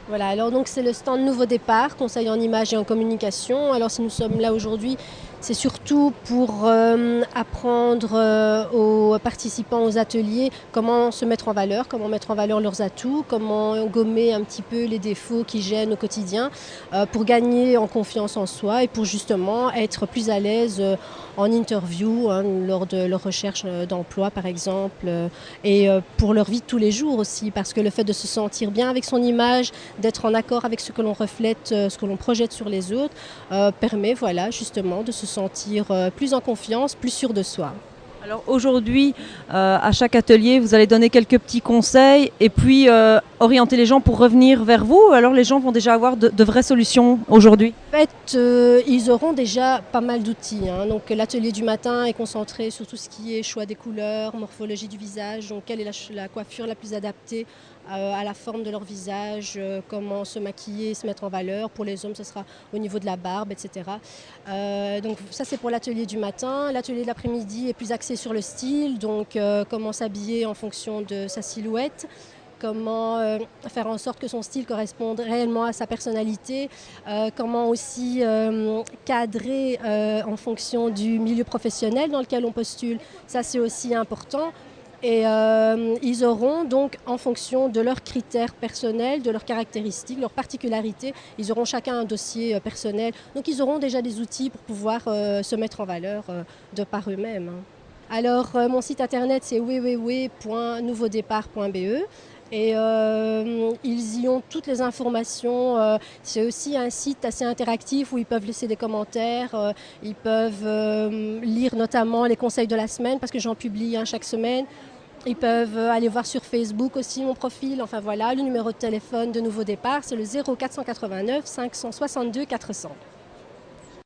Voilà, alors donc c'est le stand Nouveau Départ, conseil en images et en communication. Alors si nous sommes là aujourd'hui, c'est surtout pour apprendre aux participants aux ateliers comment se mettre en valeur, comment mettre en valeur leurs atouts, comment gommer un petit peu les défauts qui gênent au quotidien pour gagner en confiance en soi et pour justement être plus à l'aise en interview, hein, lors de leur recherche d'emploi par exemple, et pour leur vie de tous les jours aussi, parce que le fait de se sentir bien avec son image, d'être en accord avec ce que l'on reflète, ce que l'on projette sur les autres, permet voilà, justement de se sentir plus en confiance, plus sûr de soi. Alors aujourd'hui, à chaque atelier, vous allez donner quelques petits conseils et puis orienter les gens pour revenir vers vous. Alors les gens vont déjà avoir de vraies solutions aujourd'hui. En fait, ils auront déjà pas mal d'outils, hein. Donc l'atelier du matin est concentré sur tout ce qui est choix des couleurs, morphologie du visage, donc quelle est la coiffure la plus adaptée à la forme de leur visage, comment se maquiller, se mettre en valeur. Pour les hommes, ce sera au niveau de la barbe, etc. Donc ça, c'est pour l'atelier du matin. L'atelier de l'après-midi est plus axé sur le style, donc comment s'habiller en fonction de sa silhouette, comment faire en sorte que son style corresponde réellement à sa personnalité, comment aussi cadrer en fonction du milieu professionnel dans lequel on postule. Ça, c'est aussi important. Et ils auront donc, en fonction de leurs critères personnels, de leurs caractéristiques, leurs particularités, ils auront chacun un dossier personnel. Donc ils auront déjà des outils pour pouvoir se mettre en valeur de par eux-mêmes, hein. Alors mon site internet c'est www.nouveaudépart.be. Et ils y ont toutes les informations. C'est aussi un site assez interactif où ils peuvent laisser des commentaires, ils peuvent lire notamment les conseils de la semaine parce que j'en publie un chaque semaine. Ils peuvent aller voir sur Facebook aussi mon profil. Enfin voilà, le numéro de téléphone de Nouveau Départ, c'est le 0489 562 400.